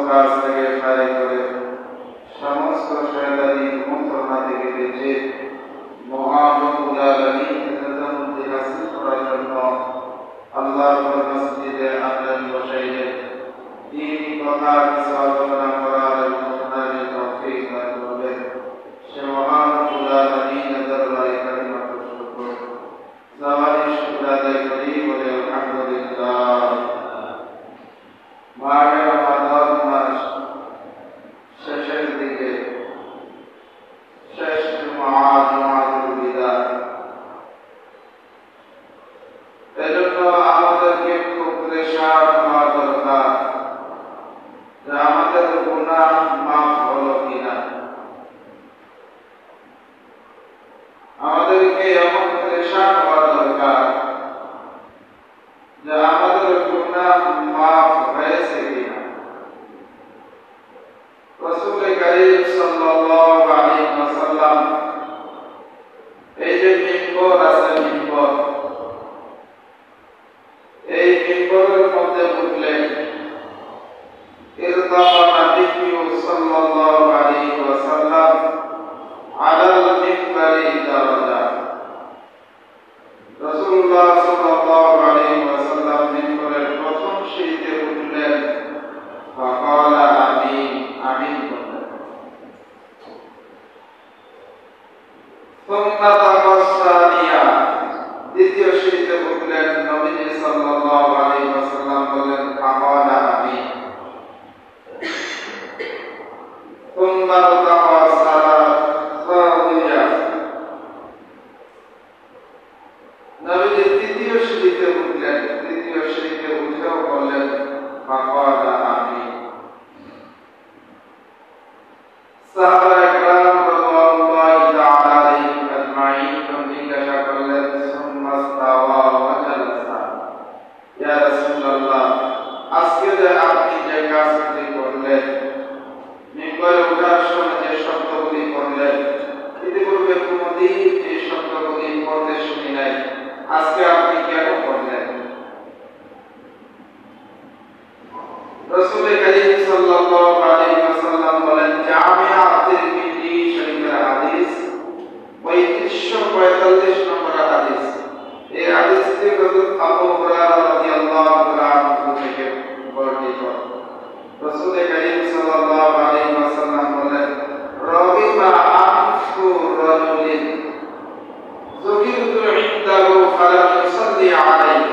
কাজ থেকে ফারিগ করে সমস্ত শয়তানি কুমন্ত্রণা থেকে বেঁচে মহান রব্বুল আলামিনের রেজামন্দি হাসিল করার জন্য আল্লাহর মসজিদে আপনার বসাইলেন। তিনি কথা কিছু আলোচনা করার এবং শোনার তৌফিক দান করবেন। সে মহান রব্বুল আলামিনের দরবারে কালিমা শুকর জাওয়ারি শুকর আদায় করি বলে আলহামদুলিল্লাহ। মাহে রমাদান মাস শেষের দিকে, শেষ জুমাতুল বিদা, এজন্য আমাদেরকে খুব পরেশান হওয়া দরকার যে আমাদের গুনাহ মাফ হলো কিনা। আমাদেরকে এমন পরেশান হওয়া দরকার যে আমাদের গুনাহ মাফ হয়েছে কিনা। রাসূল কারীম সাল্লাল্লাহু আলাইহি ওয়াসাল্লাম এই যে মিম্বর আছে, মিম্বর, এই মিম্বরের মধ্যে উঠলেন। ইরতাফা নবী সাল্লাল্লাহু আলাইহি ওয়াসাল্লাম আলাল মিম্বরি দারাজা। রাসূলুল্লাহ সাল্লাল্লাহু আলাইহি ওয়াসাল্লাম মিম্বরের প্রথম সিঁড়িতে উঠলেন। ফাকালা আমিন, আমিন বললেন। সুম্মা তাকাসানিয়া, দ্বিতীয় সিঁড়িতে উঠলেন। নবীজি সাল্লাল্লাহু আলাইহি ওয়াসাল্লাম বললেন ফাকালা আমিন। সুম্মা তাকাসানিয়া, নবীজি তৃতীয় সিঁড়িতে উঠলেন। তৃতীয় সিঁড়িতে উঠেও বললেন ফাকালা আমিন। সাহাবায়ে কেরাম রাদিয়াল্লাহু তাআলা আলাইহিম আজমাইন জিজ্ঞাসা করলেন সুম্মা ইস্তাওয়া ওয়া জালাসা, ইয়া রাসূলুল্লাহ, আজকে যে আপনি যে কাজটি করলেন, মিম্বরে ওঠার সময় যে শব্দগুলি করলেন, ইতিপূর্বে কোনদিন এই শব্দগুলি পড়তে শুনি নাই, আজকে আপনি কেন করলেন? রাসূল কারীম সাল্লাল্লাহু আলাইহি ওয়াসাল্লাম বলেন, জামিআ তিরমিজি শরীফের হাদিস 3545 নম্বর হাদিস। এই হাদিসটি হযরত আবু হুরায়রা রাদিয়াল্লাহু তাআলা আনহু থেকে বর্ণিত। রাসূল কারীম সাল্লাল্লাহু আলাইহি ওয়াসাল্লাম বলেন, রাগিবা আনফু রাজুলিন যুকিরতু ইনদাহু ফালাম ইউসাল্লি আলাইহি।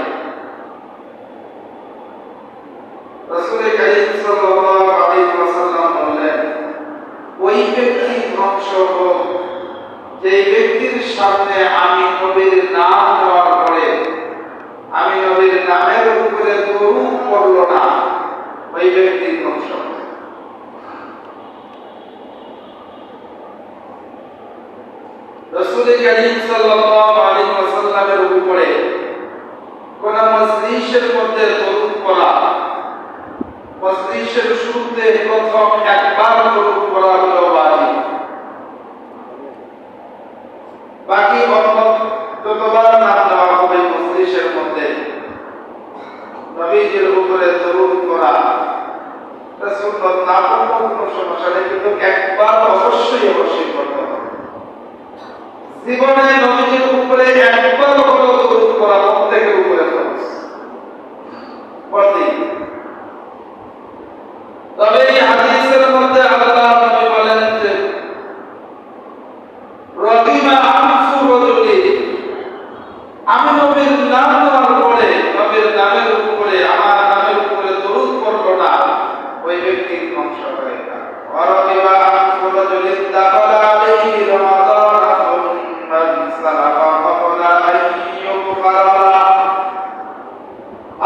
রাসূল কারীম সাল্লাল্লাহু আলাইহি ওয়াসাল্লাম বলেন, ওই ব্যক্তি ধ্বংস হোক যে ব্যক্তির সামনে আমি নবীর নাম নেওয়ার পরে আমি নবীর নামের উপরে দরুদ পড়ল না, ওই ব্যক্তি ধ্বংস হোক। রাসূল কারীম সাল্লাল্লাহু আলাইহি ওয়াসাল্লামের উপরে কোন মজলিসের মধ্যে দরুদ পড়া, মজলিসের শুরুতে প্রথম একবার দরুদ পড়া হলো ওয়াজিব। বাকি অন্য যতবার নাম নেওয়া হবে মজলিসের মধ্যে নবীজির উপরে দরুদ পড়া সুন্নাত, না পড়লেও কোনো সমস্যা নেই, কিন্তু একবার অবশ্যই করতে হবে। জীবনে নবীজির উপরে একবার হলেও দরুদ পড়া প্রত্যেকের উপরে ফরজ। তবে এই হাদিসের মধ্যে আল্লাহ নবী বলেন যে রাগিবা আনফু রাজুলি, আমি নবীর নাম নেওয়ার পরে নবীর নামের উপরে আমার নামের উপরে দরুদ পড়ল না, ওই ব্যক্তি ধ্বংস হয়ে যায়। রাগিবা আনফু রাজুলি দাখালা আলাইহি রমাদান মান সালাফা ফাকালা আইয়ুবারা।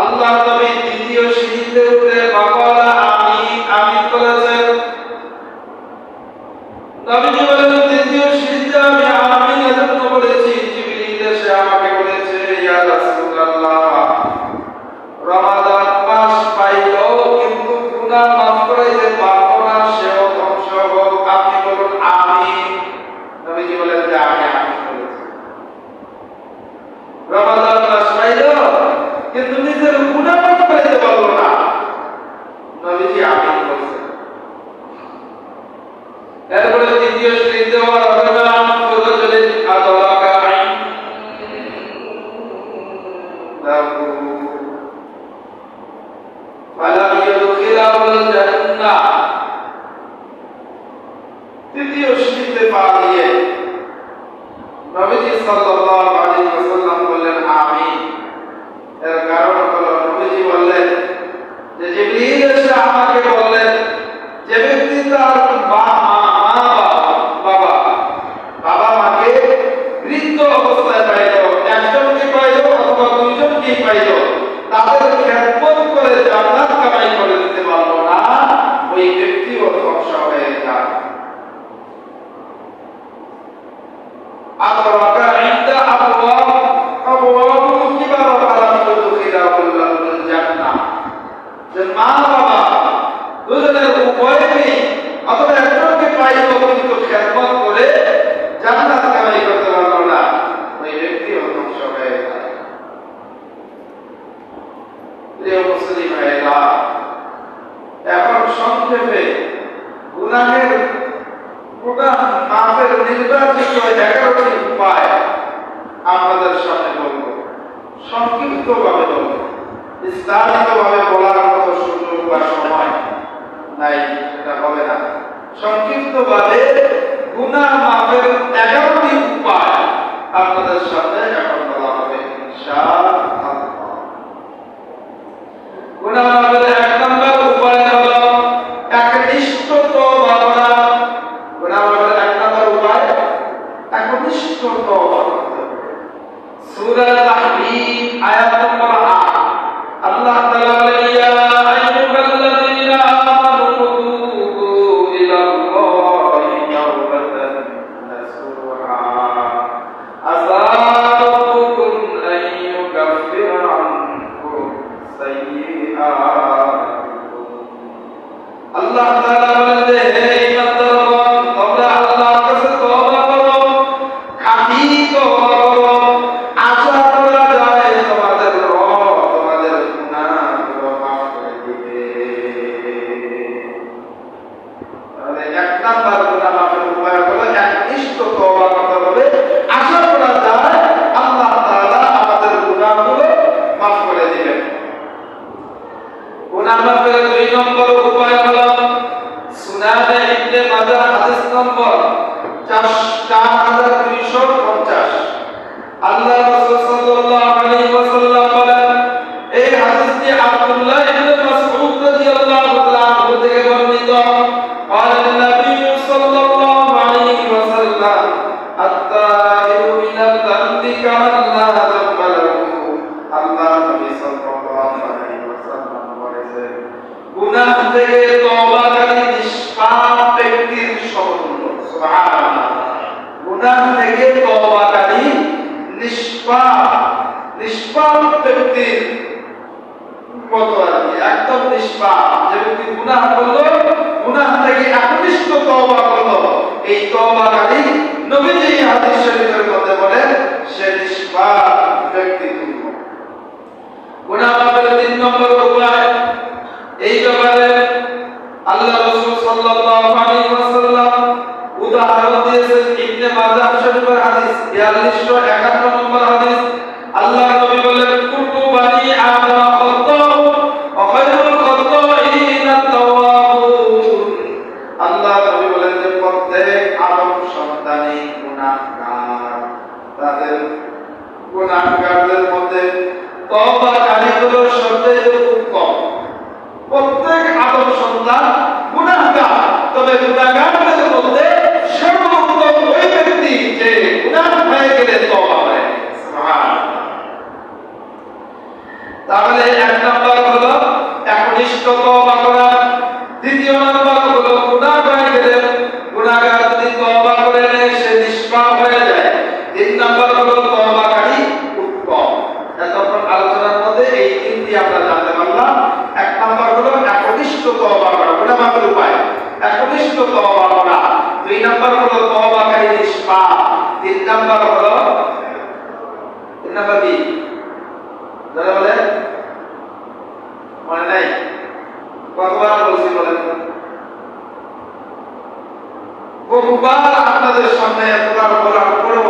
আল্লাহ নবী দ্বিতীয় সিঁড়িতে উঠে ফাকালা আমিন বলেছেন। নবীজি বলেন, দ্বিতীয় সিঁড়িতে আমি আমিন এজন্য বলেছি, জিবরিল এসে আমাকে বলেছে, ইয়া রাসূলুল্লাহ, রমাদান মাস পাইল কিন্তু গুনাহ মাফ করাইতে পারব না, সেও ধ্বংস হোক, আপনি বলুন আমিন। নবীজি বলেন যে আমি আমিন বলেছি। রমাদান মাস পাইল কিন্তু নিজের গুনাহ মাফ করাইতে পারল না, নবীজি আমিন বলছেন। এরপরে দ্বিতীয় শ্রেণীতে ওয়ারাকানা ফুরুজুল আদরাকা ইনদাহু ফালাম ইউদখিলাহুল জান্নাহ। তৃতীয় শ্রেণীতে পা দিয়ে নবীজি সাল্লাল্লাহু আলাইহি ওয়াসাল্লাম বললেন আমিন। এর কারণ হলো নবীজি বললেন যে জিবরিল এসে আমাকে বললেন যে ব্যক্তি তার বাবা মাকে বৃদ্ধ অবস্থায় পাইল, একজনকে পাইল অথবা দুইজনকে পাইল, তাদের খেদমত করে জান্নাত কামাই করে দিতে পারলো না, ওই ব্যক্তিও ধ্বংস হয়ে যায়। আদরাকা ইনদা আবওয়াবুল কিবার ওয়া ফালাম ইউদখিলাহুল জান্নাহ। যে মা বাবা দুজনের উভয় নেই অথবা একজনকে পাইল কিন্তু খেদমত করে জান্নাত কামাই করতে পারলো না, ওই ব্যক্তিও ধ্বংস হয়ে যায়। প্রিয় মুসলিম ভাইরা, এখন সংক্ষেপে গুনাহের মাফের নির্বাচিত 11টি উপায় আপনাদের সামনে বলবো। সংক্ষিপ্ত ভাবে বলবো, বিস্তারিত ভাবে বলার মতো সুযোগ বা সময় নাই, সেটা হবে না। সংক্ষিপ্ত ভাবে গুনাহ মাফের 11টি উপায় আপনাদের সামনে এখন বলা হবে ইনশাআল্লাহ। গুনাহ মাফের 1 নম্বর উপায় হলো একনিষ্ঠ তওবা করা। গুনাহ মাফের 1 নম্বর উপায় একনিষ্ঠ তওবা করতে হবে। সূরা তাহরীম আয়াত নম্বর 8 আল্লাহ তাআলা বলেন ইয়া আইয়ুহাল্লাযীনা আমানু তুবু ইলাল্লাহি তাওবাতান নাসুহা আসা রাব্বুকুম আন ইউকাফিরা আনকুম সাইয়্যাতিকুম। আল্লাহ তাআলা বলেন যে হে ঈমানদারগণ, তোমরা আল্লাহর কাছে তওবা করো, খাঁটি তওবা করো, আশা করা যায় তোমাদের রব তোমাদের গুনাহগুলো মাফ করে দিবে। তাহলে 1 নাম্বার গুনাহ মাফের উপায় হলো একনিষ্ঠ তওবা করতে হবে, আশা করা যায় আল্লাহ তাআলা আমাদের গুনাহগুলো মাফ করে দিবেন। গুনাহ মাফের 2 নম্বর উপায় হলো সুনানে ইবনে মাজাহ হাদিস নম্বর 4250। আল্লাহ রাসূল সাল্লাল্লাহু আলাইহি ওয়াসাল্লাম বলেন, এই হাদিসটি আব্দুল্লাহ ইবনে মাসউদ রাদিয়াল্লাহু তাআলা আনহু থেকে বর্ণিত। قال النبي صلى الله عليه وسلم التائب من الذنب كمن لا ذنب له। আল্লাহ নবী সাল্লাল্লাহু আলাইহি ওয়াসাল্লাম বলেছেন, গুনাহ থেকে তওবাকারী নিষ্পাপ ব্যক্তির সমতুল্য। সুবহানাল্লাহ। গুনাহ থেকে তওবাকারী নিষ্পাপ ব্যক্তির মতো আর কি, একদম নিষ্পাপ। যে ব্যক্তি গুনাহ করলো, গুনাহ থেকে একনিষ্ঠ তওবা করলো, এই তওবাকারী নবীজি হাদিস শরীফের মধ্যে বলেন সে নিষ্পাপ ব্যক্তি। গুনাহ মাফের 3 নম্বর উপায়, এই ব্যাপারে আল্লাহ রাসূল সাল্লাল্লাহু আলাইহি ওয়াসাল্লাম উদাহরণ দিয়েছেন। ইবনে মাজাহ শরীফের হাদিস 4251 নম্বর হাদিস। আল্লাহ নবী বলেন কুল্লু বানি আদম খাতাউ ওয়া খায়রুল খাতাইন আত-তাওয়াবুন। আল্লাহ নবী বলেন যে প্রত্যেক আদম সন্তানই গুনাহগার, তাদের গুনাহগারদের মধ্যে তওবাকারী হলো সবচেয়ে উত্তম। প্রত্যেক আদম সন্তান গুনাহগার, তবে গুনাহগারদের মধ্যে সর্বোত্তম ওই ব্যক্তি যে গুনাহ হয়ে গেলে তওবা করে। সুবহানাল্লাহ। তাহলে 1 নাম্বার হলো একনিষ্ঠ তওবা করা। 2 নাম্বার হলো গুনাহ হয়ে গেলে গুনাহগার যদি তওবা করে নেয় সে নিষ্পাপ হয়ে যায়। 3 নাম্বার হলো তওবাকারী উত্তম। এতক্ষণ আলোচনার মধ্যে এই 3টি আমরা জানতে পারলাম। 1 নাম্বার হলো একনিষ্ঠ তওবা করা, গুনাহ মাফের উপায় একনিষ্ঠ তওবা করা। 2 নাম্বার হলো তওবাকারী নিষ্পাপ। 3 নাম্বার হলো কি? যারা বলেন মনে নাই, কতবার বলছি বলেন দুবার আপনাদের সামনে এতবার বলার পরেও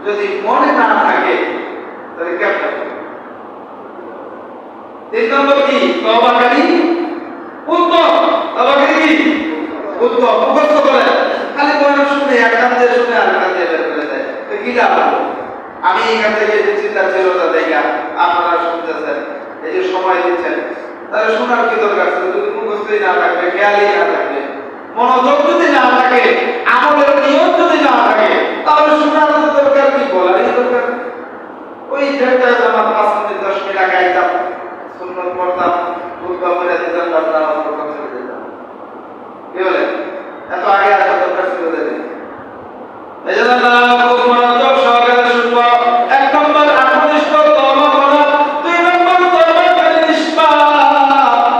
যদি মনে না থাকে তাহলে কেমন? 3 নম্বর কি? তওবাকারী উত্তম। তওবাকারী কি? উত্তম। মুখস্থ করে খালি বয়ান শুনে এক কান দিয়ে শুনে আর কান দিয়ে বের করে দেয়, তো কি লাভ? আমি এখান থেকে যে চিন্তা ছিল তা দেখা আপনারা শুনতেছেন, এই যে সময় দিচ্ছেন, তাহলে শোনার কি দরকার ছিল? যদি মুখস্থই না থাকবে, খেয়ালই না থাকবে, মনোযোগ যদি না থাকে, আমলের নিয়ম যদি না থাকে, তাহলে শোনার দরকার কি? বলারই দরকার। ওই যেটা জামাত 5 মিনিট 10 মিনিট আগে একদম সুন্নত পড়তাম, খুতবা পড়ে দিতাম, তারপর নামাজ পড়তাম, চলে যেতাম। কি বলেন? এত আগে আসা দরকার ছিল দেখেন। এই জন্য খুব মনোযোগ সহকারে শুনবো। 1 নম্বর আত্মনিষ্ঠ তওবা করা, 2 নম্বর তওবাকারী নিষ্পাপ,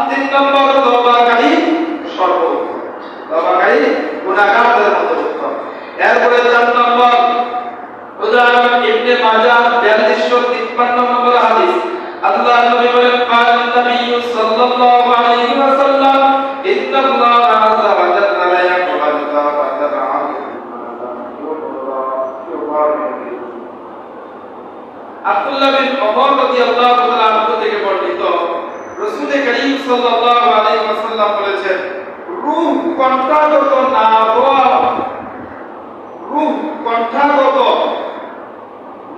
3 নম্বর তওবাকারী সর্বোত্তম। তওবাকারী গুনাহগারদের মধ্যে উত্তম। এরপরে 4 নম্বর উদাহরণ ইবনে মাজাহ 4253 নম্বর হাদিস। আল্লাহ নবী বলেন, قال النبي صلى الله عليه وسلم ان الله عز وجل لا يقبل توبة العبد আব্দুল্লাহ বিন ওমর রাদিয়াল্লাহু তাআলা আনহু থেকে বর্ণিত, রাসূল করিম সাল্লাল্লাহু আলাইহি ওয়াসাল্লাম বলেছেন, রূহ কণ্ঠাগত না হওয়া, রূহ কণ্ঠাগত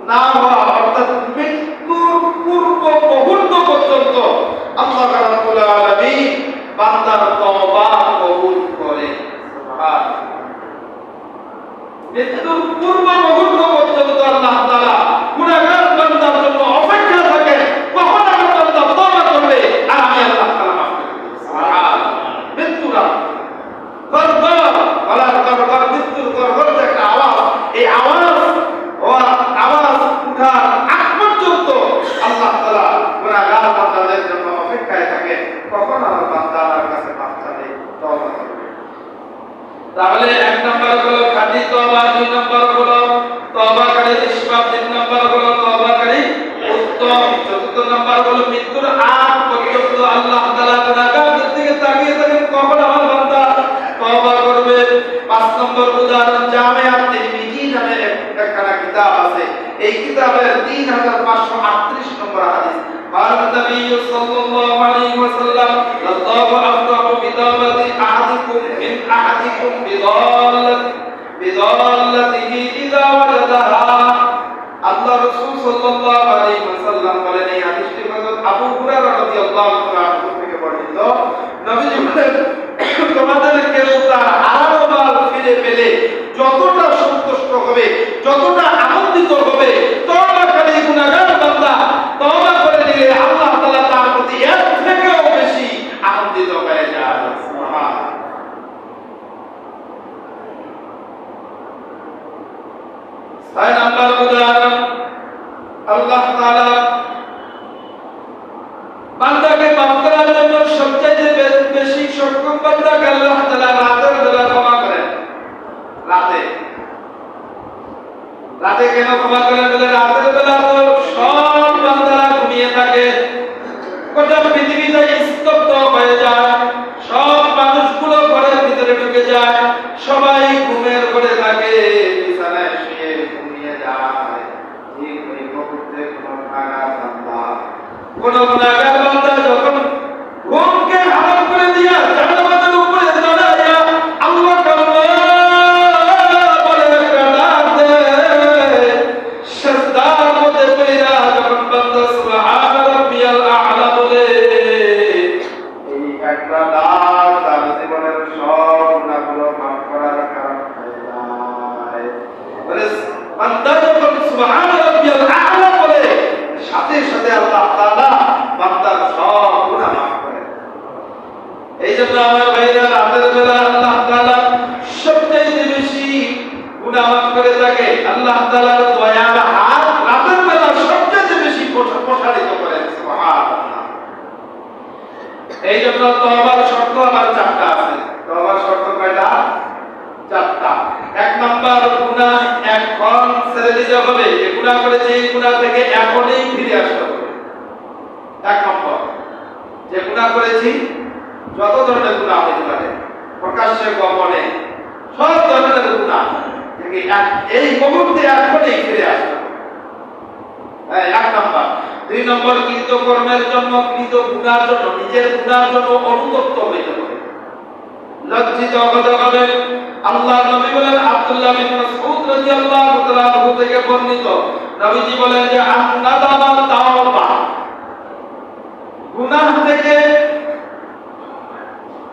না হওয়া অর্থাৎ মৃত্যুর পূর্ব মুহূর্ত পর্যন্ত আল্লাহ রাব্বুল আলামিন বান্দার তওবা কবুল করেন। সুবহানাল্লাহ। মৃত্যুর পূর্ব মুহূর্ত পর্যন্ত আল্লাহ তাআলা গুনাহগার বান্দার জন্য অপেক্ষা থাকে, কখন আমার বান্দা তওবা করবে আর আমি আল্লাহ তাআলা মাফ করে দেব। সুবহানাল্লাহ। মৃত্যুর গড়গড় গলার গড়গড়, মৃত্যুর গড়গড় যে একটা আওয়াজ, এই আওয়াজ উঠার আগ পর্যন্ত আল্লাহ তাআলা গুনাহগার বান্দাদের জন্য অপেক্ষায় থাকে, কখন আমার বান্দা আমার কাছে মাফ চাবে, তওবা করবে। তাহলে 1 নম্বর হলো খাঁটি তওবা, 2 নম্বর হলো তওবাকারী নিষ্পাপ, 3 নম্বর হলো তওবাকারী উত্তম, 4 নম্বর হলো মৃত্যুর আগ পর্যন্ত আল্লাহ তাআলা গুনাহগারদের দিকে তাকিয়ে থাকেন, কখন আমার বান্দা তওবা করবে। 5 নম্বর উদাহরণ জামিআত তিরমিজি নামে একটা কিতাব আছে, এই কিতাবের 3538 নম্বর হাদিস। قال النبي صلى الله عليه وسلم الله أفرح بتوبة أحدكم من أحدكم بضالته إذا وجدها। আল্লাহ রাসূল সাল্লাল্লাহু আলাইহি ওয়াসাল্লাম বলেন, এই হাদিসটি হযরত আবু হুরায়রা রাদিয়াল্লাহু তাআলা আনহু থেকে বর্ণিত, নবীজি বলেন, তোমাদের কেউ তার হারানো মাল ফিরে পেলে যতটা সন্তুষ্ট হবে, যতটা আনন্দিত হবে, তওবাকারী গুনাহগার বান্দা তওবা করে দিলে আল্লাহ তাআলা তার প্রতি এর থেকেও বেশি আনন্দিত হয়ে যায়। সুবহানাল্লাহ। 6 নম্বর উদাহরণ, আল্লাহ তাআলা বান্দাকে মাফ করার জন্য সবচেয়ে বেশি সক্ষম বান্দাকে আল্লাহ তাআলা রাতের বেলা ক্ষমা করেন। রাতে কেন ক্ষমা করেন? বলে রাতের বেলা তো সব বান্দারা ঘুমিয়ে থাকে, গোটা পৃথিবীটা স্তব্ধ হয়ে যায়, সব মানুষগুলো ঘরের ভিতরে ঢুকে যায়, সবাই ঘুমের ঘরে থাকে, বিছানায় শুয়ে ঘুমিয়ে যায়। ঠিক ওই মুহূর্তে কোন গুনাহগার বান্দা যখন ঘুমকে হারাম করে দিয়া জান্নাতের উপরে দাঁড়ায়া আল্লাহ বলে একটা ডাক দেয়, সিজদার মধ্যে পড়িয়া যখন বান্দা সুবহান রাব্বিয়াল আ'লা বলে, এই একটা ডাক তার জীবনের সব গুনাহগুলো মাফ করার কারণ হয়ে যায়। বলে বান্দা যখন সুবহান রাব্বিয়াল আ'লা বলে, সাথে সাথে আল্লাহ তাআলা বান্দার সব গুনাহ মাফ করে। এই জন্য আমার ভাইরা, রাতের বেলা আল্লাহ তাআলা সবচেয়ে বেশি গুনাহ মাফ করে থাকে। আল্লাহ তাআলার দয়ার হাত রাতের বেলা সবচেয়ে বেশি প্রসারিত করেন। সুবহানাল্লাহ। এই জন্য তওবার শর্ত আবার 4টা আছে। তওবার শর্ত কয়টা? 4টা। 1 নম্বর, গুনাহ এখন ছেড়ে দিতে হবে, যে গুনাহ করেছে এই গুনাহ থেকে এখনই ফিরে আসতে হবে। 1 নম্বর, যে গুনাহ করেছি, যত ধরনের গুনাহ হতে পারে, প্রকাশ্যে গোপনে, সব ধরনের গুনাহ থেকে এই মুহূর্তে এখনই ফিরে আসবে। এক নম্বর। দুই নম্বর, কৃত কর্মের জন্য, কৃত গুনার জন্য, নিজের গুনার জন্য অনুতপ্ত হইতে হবে, লজ্জিত হতে হবে। আল্লাহ নবী বলেন, আব্দুল্লাহ বিন মাসউদ রাদিয়াল্লাহু তাআলা আনহু থেকে বর্ণিত, নবীজি বলেন যে আন-নাদামা তাওবা, গুনাহ থেকে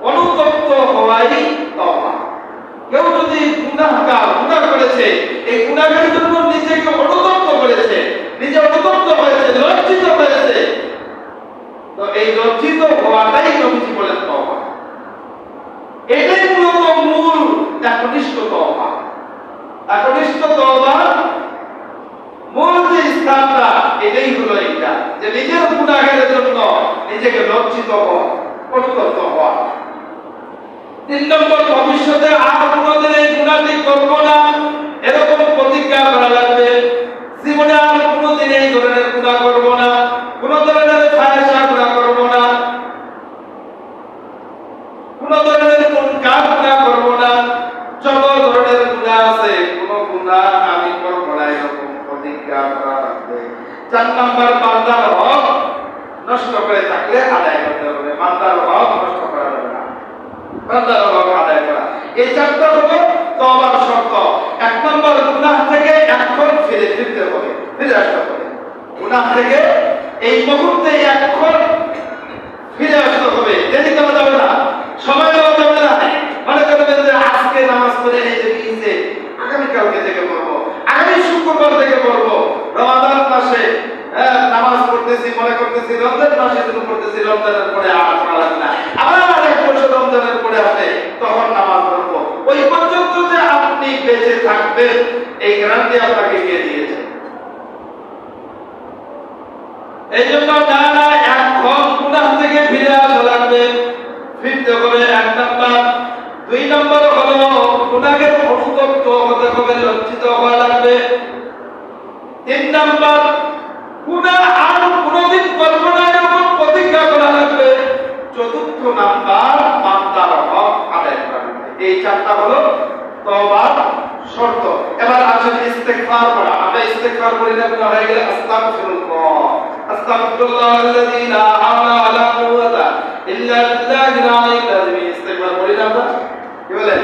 অনুতপ্ত হওয়াই তওবা। কেউ যদি গুনাহ করেছে, এই গুনাহের জন্য নিজেকে অনুতপ্ত করেছে, নিজে অনুতপ্ত হয়েছে, লজ্জিত হয়েছে, তো এই লজ্জিত হওয়াটাই নবীজি বলেন তওবা। এটাই মূলত মূল একনিষ্ঠ তওবা। একনিষ্ঠ তওবার মূল যে স্থানটা, এটাই হলো এটা, যে নিজের গুনাহের জন্য নিজেকে লজ্জিত হওয়া, অনুতপ্ত হওয়া। তিন নম্বর, ভবিষ্যতে আর কোনোদিন এই গুনাহটি করব না, এরকম প্রতিজ্ঞা করা লাগবে। জীবনে আর কোনোদিন এই ধরনের গুনাহ করব না, কোনো ধরনের ফাহিশা গুনাহ করব না, কোনো ধরনের মুনকার গুনাহ করব না, যত ধরনের গুনাহ আছে কোনো গুনাহ আমি করব না, এরকম প্রতিজ্ঞা করা লাগবে। 4 নম্বর, বান্দার হক নষ্ট করে থাকলে আদায় করতে হবে। বান্দার হক নষ্ট করা যাবে না, বান্দার হক আদায় করা। এই 4টা হলো তওবার শর্ত। 1 নম্বর, গুনাহ থেকে এখন ফিরতে হবে, ফিরে আসতে হবে। গুনাহ থেকে এই মুহূর্তে এখন ফিরে আসতে হবে, দেরি করা যাবে না, সময় দেওয়া যাবে না। মনে করবেন যে আজকে নামাজ পড়ে এই যে গিয়েছে, আগামীকালকে থেকে পড়বো, আগামী শুক্রবার থেকে পড়বো। রমাদান মাসে নামাজ পড়তেছি, মনে করতেছি রমজান মাসে শুরু করতেছি, রমজানের পরে আর পড়া লাগবে না, আবার আরেক বছর রমজানের পরে আসে, তখন নামাজ পড়বো। ওই পর্যন্ত যে আপনি বেঁচে থাকবেন, এই গ্যারান্টি আপনাকে কে দিয়েছে? এই জন্য না, এখন গুনাহ থেকে ফিরে আসা লাগবে, ফিরতে হবে। 1 নম্বর। 2 নম্বর হলো গুনাহের অনুতপ্ত হতে হবে, লজ্জিত হওয়া লাগবে। 3 নম্বর, গুনাহ আর কোনোদিন করব না, এরকম প্রতিজ্ঞা করা লাগবে। 4র্থ নাম্বার, বান্দার হক আদায় করা লাগবে। এই 4টা হলো তওবার শর্ত। এবার আসেন ইস্তেগফার করা। আমরা ইস্তেগফার করি না, গুনাহ হয়ে গেলে আস্তাগফিরুল্লাহ, আস্তাগফিরুল্লাহাল্লাযী লা হাওলা ওয়ালা কুওয়াতা ইল্লা বিল্লাহিল আলিয়্যিল আযীম। ইস্তেগফার করি না আমরা? কি বলেন?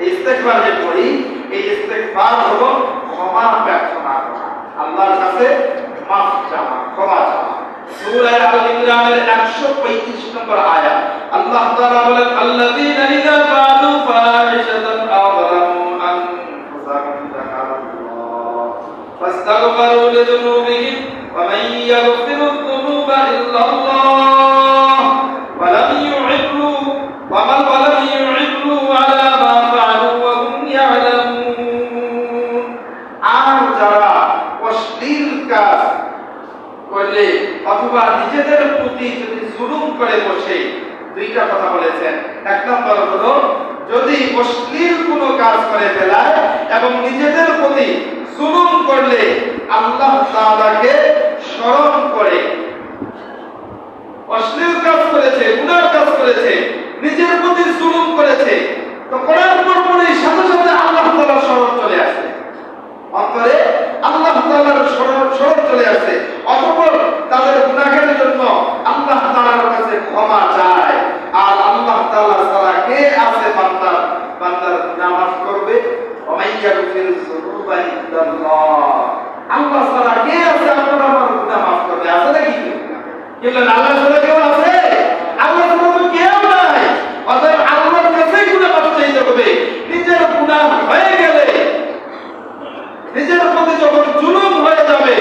এই ইস্তেগফার যে করি, এই ইস্তেগফার হলো ক্ষমা প্রার্থনা করা, আল্লাহর কাছে মাফ চাওয়া, ক্ষমা চাওয়া। সূরা আল ইমরানের 135 নম্বর আয়াত আল্লাহ তাআলা বলেন, আল্লাযীনা ইযা ফাআলু ফাহিশাতান আও যালামু আনফুসাহুম যাকারুল্লাহ ফাস্তাগফিরু লিযুনুবিহিম ওয়া মান ইয়াগফিরু যুনুবা ইল্লাল্লাহ ওয়া লাম ইউ'িদু আলা মা ফাআলু ওয়া হুম ইয়া'লামুন। আর যারা অশ্লীল কাজ করলে অথবা নিজেদের প্রতি যদি জুলুম করে বসে, 2টা কথা বলেছেন। 1 নম্বর হলো যদি অশ্লীল কোনো কাজ করে ফেলায় এবং নিজেদের প্রতি জুলুম করলে আল্লাহ তাআলাকে স্মরণ করে, অশ্লীল কাজ করেছে, গুনাহ কাজ করেছে, নিজের প্রতি জুলুম করেছে, তো করার পরপরই সাথে সাথে আল্লাহ তাআলার স্মরণ চলে আসে, অন্তরে আল্লাহ তাআলার স্মরণ চলে আসে। অতঃপর তাদের গুনাহের জন্য আল্লাহ তাআলার কাছে ক্ষমা চায়। আর আল্লাহ তাআলা ছাড়া কে আছে বান্দার গুনাহ মাফ করবে? ওয়া মান ইয়াগফিরু যুনুবা ইল্লাল্লাহ। আল্লাহ ছাড়া কে আছে আপনার আমার গুনাহ মাফ করবে? আছে নাকি? কেউ আল্লাহ ছাড়া কেউ আছে? আল্লাহ ছাড়া তো কেউ নাই। অতএব আল্লাহর কাছেই গুনাহ মাফ চাইতে হবে। নিজের গুনাহ হয়ে গেলে, নিজের প্রতি যখন জুলুম হয়ে যাবে,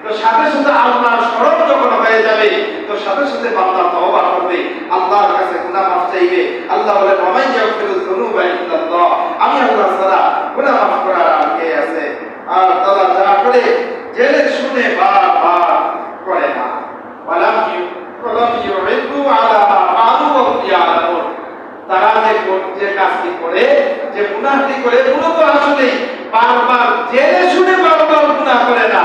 তো সাথে সাথে আল্লাহর স্মরণ যখন হয়ে যাবে, তো সাথে সাথে বান্দা তওবা করবে, আল্লাহর কাছে গুনাহ মাফ চাইবে। আল্লাহ বলেন, ওয়া মান ইয়াগফিরু যুনুবা ইল্লাল্লাহ। আমি আল্লাহ ছাড়া গুনাহ মাফ করার আর কে আছে? আর তারা যা করে জেনে শুনে বারবার করে না। ওয়ালাম ইউ'িদু আলা মা ফাআলু ওয়া হুম ইয়ালামুন। তারা যে কাজটি করে, যে গুনাহটি করে, মূলত আসলে বারবার জেনে শুনে বারবার গুনাহ করে না।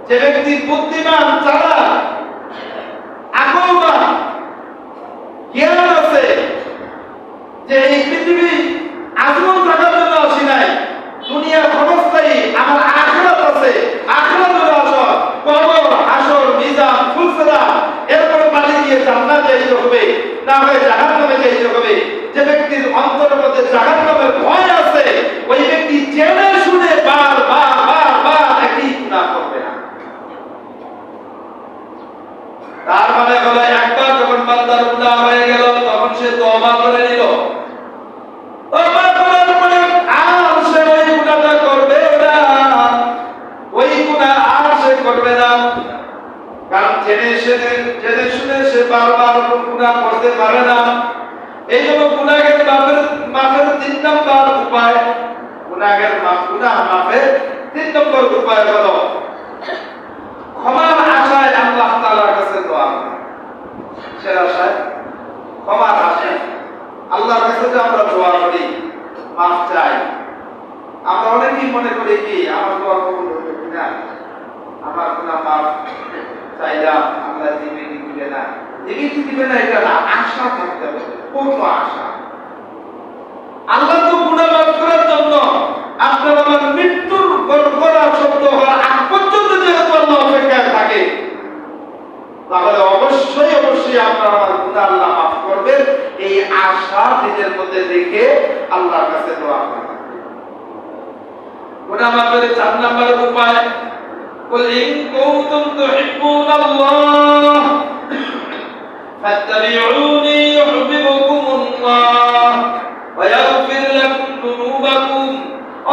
যে ব্যক্তি বুদ্ধিমান, তারা আকলবান, জ্ঞান আছে, যে এই পৃথিবী আজীবন থাকার জন্য আসি নাই, দুনিয়া ক্ষণস্থায়ী, আমার আখিরাত আছে, আখিরাত হলো আসল, কবর, হাসর, মিজান, ফুলসিরাত, এরপরে পানি দিয়ে জান্নাত যাইতে হবে, না হয় জাহান্নামে যাইতে হবে। যে ব্যক্তির অন্তরের মধ্যে জাহান্নামের ভয় আছে, ওই ব্যক্তি জেনে শুনে বার একই গুনাহ করবে না। তার মানে হলো একবার যখন বান্দার গুনাহ হয়ে গেল তখন সে তওবা করে নিল, তওবা করার পরে আর সে ওই গুনাহটা করবে না, ওই গুনাহ আর সে করবে না। কারণ জেনে শুনে সে বারবার গুনাহ করতে পারে না। এই জন্য গুনাহের মাফের 3 নম্বর উপায়, গুনাহ মাফের 3 নম্বর উপায় হলো ক্ষমার আশায় আল্লাহ তাআলার কাছে দোয়া করা। সে আশায়, ক্ষমার আশায় আল্লাহর কাছে যে আমরা দোয়া করি, মাফ চাই, আমরা অনেকেই মনে করি কি আমার দোয়া কবুল হবে কিনা, আমার গুনাহ মাফ চাইলাম, আল্লাহ দিবে কি দিবে না, দিবে না, এটা না, আশা থাকতে হবে, কত আশা। আল্লাহ তো গুনাহ মাফ করার জন্য আপনার আমার মৃত্যুর গড়গড়া শব্দ হওয়ার আগ পর্যন্ত যেহেতু আল্লাহ অপেক্ষায় থাকে, তাহলে অবশ্যই আপনার আমার গুনাহ আল্লাহ মাফ করবেন, এই আশা নিজের মধ্যে রেখে আল্লাহর কাছে দোয়া করবেন। গুনাহ মাফের 4 নম্বর উপায়, কুল ইন কুনতুম তুহিব্বুনাল্লাহ ফাত্তাবিউনি ইউহিব্বুকুমুল্লাহ ওয়া ইয়াগফির লাকুম যুনুবাকুম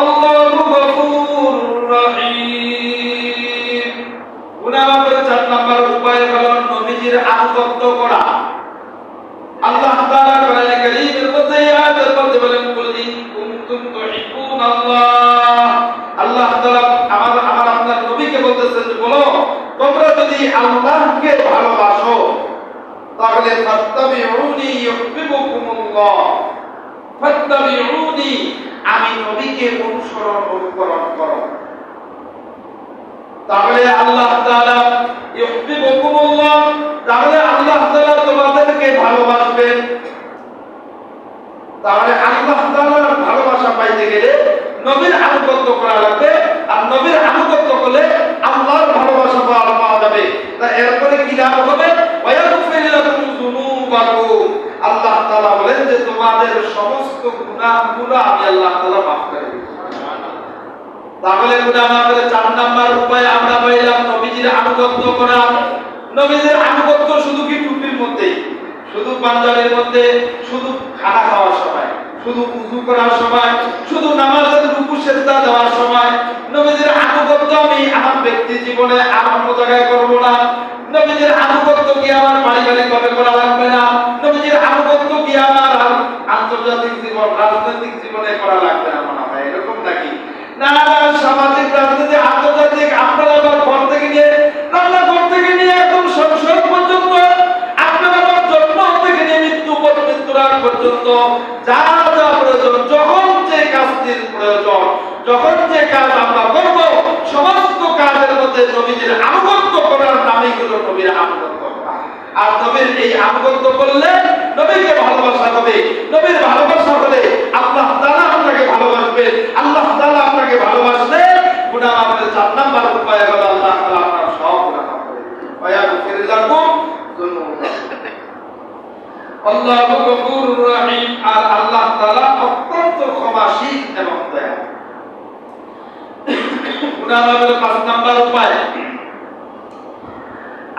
আল্লাহু গফুরুর রহিম। গুনাহ মাফের 4 নম্বর উপায় হলো নবীজির আনুগত্য করা। আল্লাহ তাআলা কোরআনে কারীমের মধ্যে আয়াতের মধ্যে বলেন, কুল ইন কুনতুম তুহিব্বুনাল্লাহ, আল্লাহ তাআলা আমার আপনার নবীকে বলতেছেন যে বলো তোমরা যদি আল্লাহকে ভালোবাসো তাহলে ফাত্তাবিউনি ইউহিব্বুকুমুল্লাহ, ফাত্তাবিউনি, আমি নবীকে অনুকরণ করো, তাহলে আল্লাহ তাআলা ইউহিব্বুকুমুল্লাহ, তাহলে আল্লাহ তাআলা তোমাদেরকে ভালোবাসবেন। তাহলে আল্লাহ তাআলার ভালোবাসা পাইতে গেলে নবীর আনুগত্য করা লাগবে, আর নবীর আনুগত্য করলে আল্লাহর ভালোবাসা পাওয়া যাবে। তা এরপরে কি লাভ হবে? ওয়ায়াগফির লাকুম যুনুবাকুম, আল্লাহ তাআলা বলেন যে তোমাদের সমস্ত গুনাহগুলো আমি আল্লাহ তাআলা মাফ করে দেব। তাহলে গুনাহ মাফের 4 নাম্বার উপায় আমরা পাইলাম নবীজির আনুগত্য করা। নবীজির আনুগত্য শুধু কি টুপির মধ্যে, শুধু পাঞ্জাবির মধ্যে, শুধু খানা খাওয়ার সময়, শুধু ওযু করার সময়, শুধু নামাজের রুকু সিজদা দেওয়ার সময়। নবীজির আনুগত্য আমি আমার ব্যক্তি জীবনে আমার জায়গায় করব না। নবীজির আনুগত্য কি আমার পারিবারিক ভাবে করা লাগবে না। নবীজির আনুগত্য কি আমার আন্তর্জাতিক জীবন, রাজনৈতিক জীবনে করা লাগবে না। মনে হয় এরকম নাকি? না, সামাজিক, রাজনীতি, আন্তর্জাতিক, আপনারা আবার ঘর থেকে নিয়ে, রান্নাঘর থেকে নিয়ে একদম সংসদ পর্যন্ত, আপনারা আবার জন্ম থেকে নিয়ে মৃত্যুর আগ পর্যন্ত যা যা প্রয়োজন, যখন যে কাজটির প্রয়োজন, যখন যে কাজ আমরা করব, সমস্ত কাজের মধ্যে নবীজির আনুগত্য করার নামই হলো নবীর আনুগত্য করা। আর নবীর এই আনুগত্য করলে নবীকে ভালোবাসা হবে। নবীর ভালোবাসা হলে আল্লাহ তাআলা আপনাকে ভালোবাসবেন। আল্লাহ তাআলা আপনাকে ভালোবাসলে গুনাহ মাফের 4 নাম্বার উপায় হলো আল্লাহ তাআলা আপনার সব গুনাহ মাফ করে দিবেন। ওয়ায়াগফির লাকুম যুনুবাকুম আল্লাহু গফুরুর রহিম, আর আল্লাহ তাআলা অত্যন্ত ক্ষমাশীল এবং দয়ালু। গুনাহ মাফের 5 নাম্বার উপায়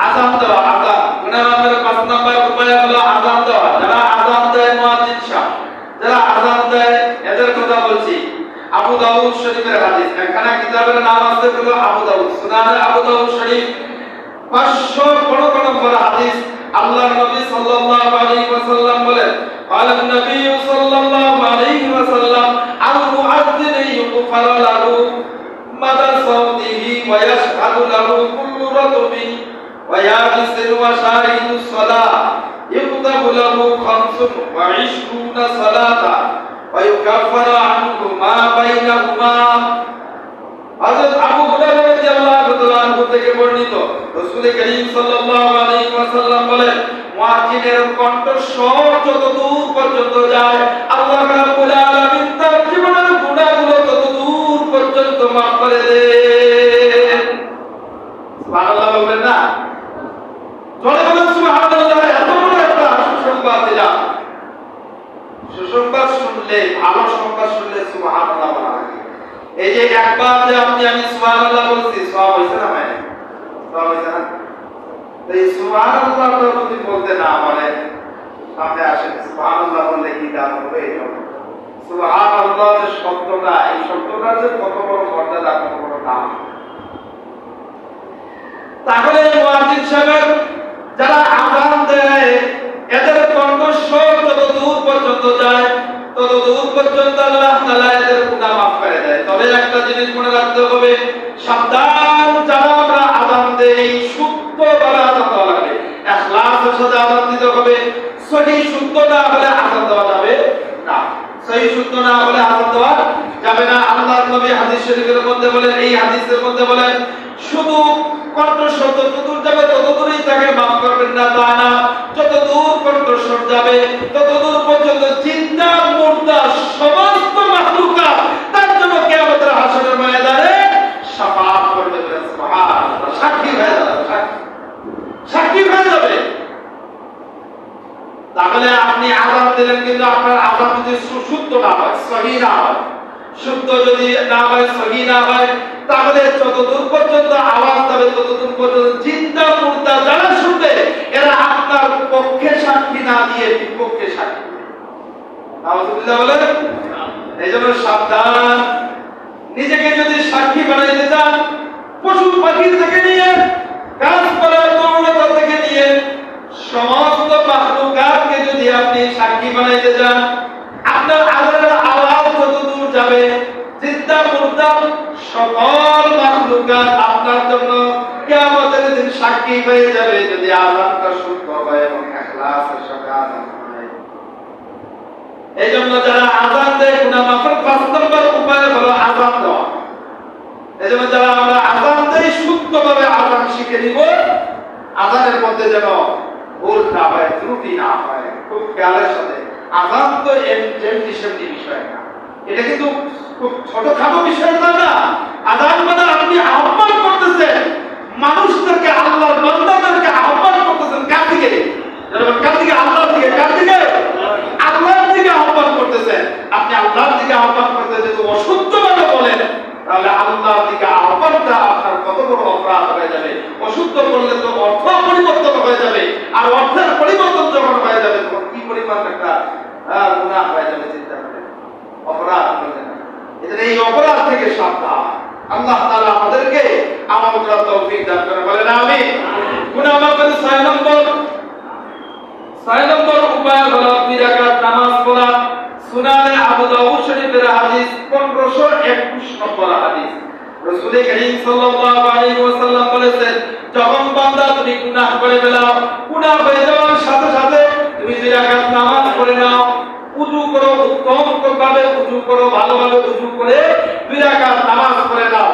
আযান দেওয়া। আযান, গুনাহ মাফের 5 নাম্বার উপায় হলো আযান দেওয়া। যারা আযান দেয় মুয়াজ্জিন সাহেব, যারা আযান দেয় এদের কথা বলছি। আবু দাউদ শরীফের হাদিস, এখানে কিতাবের নাম আছে হলো আবু দাউদ, সুনানে আবু দাউদ শরীফ 515 নম্বর হাদিস। আল্লাহর নবী সাল্লাল্লাহু আলাইহি ওয়াসাল্লাম বলেন, আলান নবী সাল্লাল্লাহু আলাইহি ওয়াসাল্লাম আল মুআজ্জিন ইউগফার লাহু মাদা সাউতিহি ওয়া ইয়াশহাদু লাহু কুল্লু রাতবিন ওয়া ইয়াগসিলু ওয়া শাহিদুস সালাহ ইউকতাবু লাহু 25 সালাতা ওয়া ইউকাফফারু আনহু মা বাইনাহুমা। হযরত আবু হুরায়রা রাদিয়াল্লাহু তাআলা আনহু থেকে বর্ণিত, রাসূল করিম সাল্লাল্লাহু আলাইহি ওয়াসাল্লাম বলেন, মুয়াজ্জিনের কণ্ঠস্বর যত দূর পর্যন্ত যায় সুসংবাদ শুনলে, ভালো সংবাদ শুনলে সুবহানাল্লাহ বলা লাগে। এই যে একবার যে আমি সুবহানাল্লাহ বলছি, সওয়াব হইছে না ভাই? সওয়াব হইছে না? এই সুবহানাল্লাহ যদি বলতে না পারে, সামনে আসেন সুবহানাল্লাহ বললে কি দাম হবে? সুবহানাল্লাহ যে শব্দটা, এই শব্দটার যে কত বড় মর্যাদা, কত বড় দাম। তাহলে মুয়াজ্জিন সাহেব যারা আযান দেয়, এদের কণ্ঠস্বর যত দূর পর্যন্ত যায়, তত দূর পর্যন্ত আল্লাহ তাআলা এদের গুনাহ মাফ করে দেয়। তবে একটা জিনিস মনে রাখতে হবে, সাবধান, যারা আমরা আযান দেই, শুদ্ধভাবে আযান দেওয়া লাগবে, ইখলাসের সাথে আযান দিতে হবে। সহিহ শুদ্ধ না হলে আযান দেওয়া যাবে না, সহিহ শুদ্ধ না হলে আযান দেওয়া যাবে না। আল্লাহর নবী হাদিস শরীফের মধ্যে বলেন, এই হাদিসের মধ্যে বলেন, শুধু কণ্ঠস্বর যতদূর যাবে ততদূরই তাকে মাফ করবেন না, তা না, যতদূর কণ্ঠস্বর যাবে ততদূর পর্যন্ত জিন্দা মুর্দা সমস্ত মাখলুকাত তার জন্য কিয়ামতের হাসরের ময়দানে শাফাআত করবে। সুবহানাল্লাহ, সাক্ষী হয়ে যাবে, সাক্ষী হয়ে যাবে। তাহলে আপনি আযান দিলেন, কিন্তু আপনার আযান যদি শুদ্ধ না হয়, সহিহ না হয়, শুদ্ধ যদি না হয়, সহিহ না হয়, তাহলে যতদূর পর্যন্ত আওয়াজ যাবে ততদূর পর্যন্ত জিন্দা মুর্দা যারা শুনবে, এরা আপনার পক্ষে সাক্ষী না দিয়ে বিপক্ষে সাক্ষী। নাউযুবিল্লাহ বলেন। এইজন্য সাবধান, নিজেকে যদি সাক্ষী বানাইতে চান, পশু পাখি থেকে নিয়ে, গাছপালা তরুণতা থেকে নিয়ে সমস্ত মাখলুকাতকে যদি আপনি সাক্ষী বানাইতে চান, আপনার আযানের আওয়াজ যতদূর যাবে, জিন্দা মুর্দা সকল মাখলুকাত আপনার জন্য কিয়ামতের দিন সাক্ষী হয়ে যাবে, যদি আযানটা শুদ্ধ হয় এবং ইখলাসের সাথে আযান হয়। এইজন্য যারা আযান দেয়, গুনাহ মাফের ৫ নম্বর উপায় হলো আযান দেওয়া। এইজন্য যারা আমরা আযান দেই, শুদ্ধভাবে আযান শিখে নিব, আযানের মধ্যে যেন ভুল না হয়, ত্রুটি না হয়, খুব খেয়ালের সাথে। আযান তো এমনি সেমনি বিষয় না, এটা কিন্তু খুব ছোটখাটো বিষয় না। আযান মানে আপনি আহ্বান করতেছেন মানুষদেরকে, আল্লাহর বান্দাদেরকে আহ্বান করতেছেন। কার দিকে? কার দিকে? আল্লাহর দিকে। কার দিকে? আল্লাহর দিকে আহ্বান করতেছেন। আপনি আল্লাহর দিকে আহ্বান করতে যদি অশুদ্ধভাবে বলেন, তাহলে আল্লাহর দিকে আহ্বানটা আপনার কত বড় অপরাধ হয়ে যাবে। অশুদ্ধ করলে তো অর্থ পরিবর্তন হয়ে যাবে, আর অর্থের পরিবর্তন যখন হয়ে যাবে, তখন কি পরিমাণ একটা গুনাহ হয়ে যাবে, চিন্তা করেন, অপরাধ হয়ে যাবে। এজন্য এই অপরাধ থেকে সাবধান। আল্লাহ তাআলা আমাদেরকে আমল করার তৌফিক দান করেন, বলেন আমিন। গুনাহ মাফের ৬ নম্বর উপায় হলো ২ রাকাত নামাজ পড়া। সুনানে আবু দাউদ শরীফের হাদিস 1521 নম্বর হাদিস। রাসূল করিম সাল্লাল্লাহু আলাইহি ওয়াসাল্লাম বলেছেন, যখন বান্দা তুমি গুনাহ করে ফেলাও, গুনাহ হয়ে যাওয়ার সাথে সাথে তুমি ২ রাকাত নামাজ পড়ে নাও, উযু করো, উত্তম ভাবে উযু করো, ভালোভাবে উযু করে ২ রাকাত নামাজ পড়ে নাও।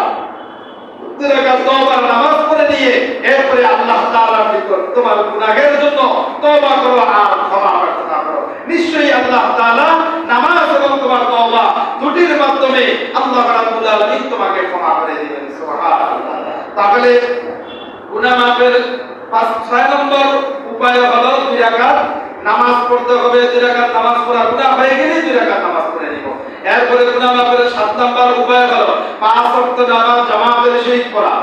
২ রাকাত তওবার নামাজ পড়ে নিয়ে এরপরে আল্লাহ তাআলার নিকট তোমার গুনাহের জন্য তওবা করো আর ক্ষমা প্রার্থনা করো। নিশ্চয়ই আল্লাহ তাআলা নামাজ এবং তোমার তওবা দুটির মাধ্যমে আল্লাহ রাব্বুল আলামিন তোমাকে ক্ষমা করে দিবেন। সুবহানাল্লাহ। তাহলে গুনাহ মাফের ৬ নম্বর উপায় হলো ২ রাকাত নামাজ পড়তে হবে। ২ রাকাত নামাজ পড়া গুনাহ হয়ে গেলে ২ রাকাত নামাজ পড়ে নিব। এরপরে গুনাহ মাফের ৭ নম্বর উপায় হলো ৫ ওয়াক্ত নামাজ জামাতের সহিত পড়া।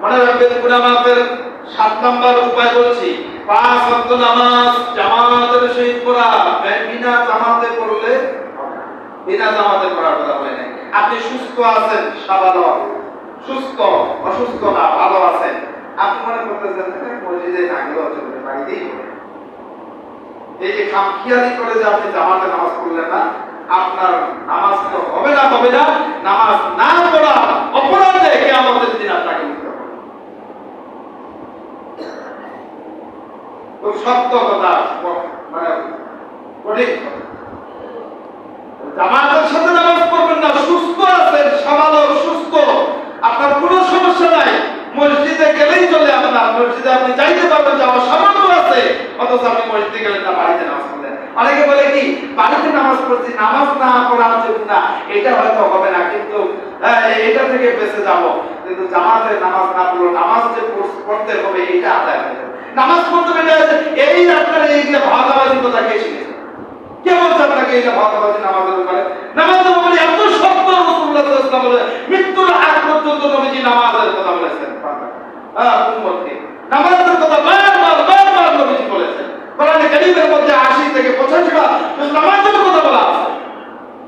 মনে রাখবেন, গুনাহ মাফের ৭ নম্বর উপায় বলছি, ৫ ওয়াক্ত নামাজ জামাতের সহিত পড়া। বিনা জামাতে পড়লে, বিনা জামাতে পড়ার কথা বলে নাই। আপনি সুস্থ আছেন, সাবালক, সুস্থ, অসুস্থ না, ভালো আছেন, আপনি মনে করতেছেন মসজিদে না গেলেও চলবে, বাড়িতেই পড়ে। এই যে খামখিয়ালি করে যে আপনি জামাতে নামাজ পড়লেন না, আপনার নামাজ তো হবে না, হবে না। নামাজ না পড়া অপরাধে কিয়ামতের দিন আপনাকে উঠতে হবে। খুব সত্য কথা, মানে কঠিন কথা। জামাতের সাথে নামাজ পড়বেন না, সুস্থ আছেন, সাবালক, সুস্থ, আপনার কোনো সমস্যা নাই, মসজিদে গেলেই চলে। আপনার মসজিদে আপনি যাইতে পারবেন, যাওয়ার সামর্থ্য আছে, অথচ আপনি মসজিদে গেলেন না, বাড়িতে নামাজ পড়লেন। অনেকে বলে কি, বাড়িতে নামাজ পড়ছি, নামাজ না পড়া উচিত না, এটা হয়তো হবে না, কিন্তু এটা থেকে বেঁচে যাব। কিন্তু জামাতে নামাজ না পড়লো, নামাজ যে পড়তে হবে এটা আদায় হয়ে যাবে। নামাজ পড়তে হবে, এই আপনার এই যে ভাগাবাজির কথা কে শিখেছে? কে বলছে আপনাকে এটা ভাগাভাগি নামাজের ব্যাপারে। নামাজের ব্যাপারে এত শক্ত রাসূলুল্লাহ সাল্লাল্লাহু আলাইহি ওয়াসাল্লাম বলে মৃত্যুর আগ পর্যন্ত নবীজি নামাজের কথা বলেছেন। উম্মতকে নামাজের কথা বারবার নবীজি বলেছেন। কোরআনে কারীমের মধ্যে 80 থেকে 85 বার নামাজের কথা বলা আছে,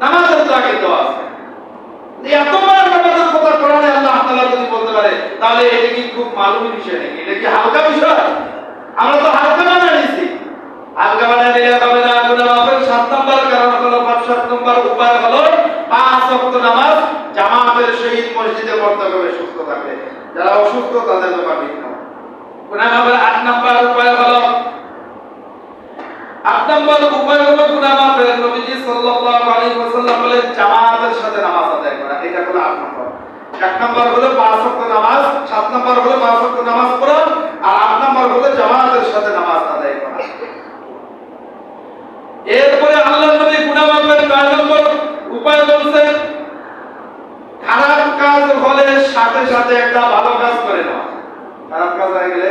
নামাজের তাগিদ দেওয়া আছে। এতবার নামাজের কথা কোরআনে আল্লাহ তাআলা যদি বলতে পারে তাহলে এটা কি খুব মালুমি বিষয় নাকি? এটা কি হালকা বিষয়? আমরা তো হালকা বানিয়ে নিয়েছি। হালকা বানিয়ে নিলে হবে না। গুনাহ মাফের 7 নম্বর কারণ হলো 7 নম্বর উপায় হলো 5 ওয়াক্ত নামাজ জামাতের সহিত মসজিদে পড়তে হবে সুস্থ থাকলে। যারা অসুস্থ তাদের ব্যাপার ভিন্ন। গুনাহ মাফের 8 নম্বর উপায় হলো 8 নম্বর উপায় হলো গুনাহ মাফের নবীজি সাল্লাল্লাহু আলাইহি ওয়াসাল্লাম বলেন জামাতের সাথে নামাজ আদায় করা। এটা হলো 8 নম্বর। 1 নম্বর হলো 5 ওয়াক্ত নামাজ, 7 নম্বর হলো 5 ওয়াক্ত নামাজ পড়া, আর 8 নম্বর হলো জামাতের সাথে নামাজ আদায় করা। এরপরে আল্লাহর নবী গুনাহ মাফের 9 নম্বর উপায় বলছেন খারাপ কাজ হলে সাথে সাথে একটা ভালো কাজ করে নেওয়া। খারাপ কাজ হয়ে গেলে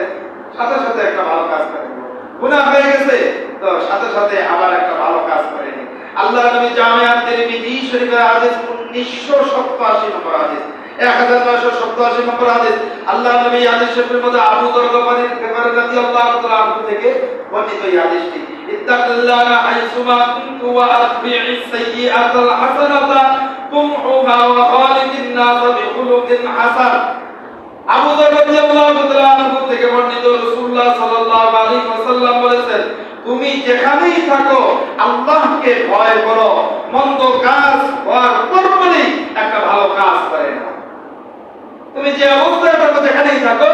সাথে সাথে একটা ভালো কাজ করে নেওয়া। গুনাহ হয়ে গেছে তো সাথে সাথে আবার একটা ভালো কাজ করে নেওয়া। আল্লাহর নবী জামিআত তিরমিজি শরীফের হাদিস 1987 নম্বর হাদিস, 1987 নম্বর হাদিস। আল্লাহর নবী হাদিস শরীফের মধ্যে আবু যর গফারী রাদিয়াল্লাহু তাআলা আনহু থেকে বর্ণিত এই হাদিসটি ইত্তাকিল্লাহা হাইসুমা কুনতু ওয়া আতবি'is সাইয়্যাতাল হাসানাতা তুমহুহা ওয়া খালিকিন নাস বিখুলুকিন হাসান। আবু যর রাদিয়াল্লাহু তাআলা আনহু থেকে বর্ণিত রাসূলুল্লাহ সাল্লাল্লাহু আলাইহি ওয়াসাল্লাম বলেছেন তুমি যেখানেই থাকো আল্লাহকে ভয় করো, মন্দ কাজ হওয়ার পূর্বেই একটা ভালো কাজ করে নাও। তুমি যে অবস্থায় থাকো যেখানেই থাকো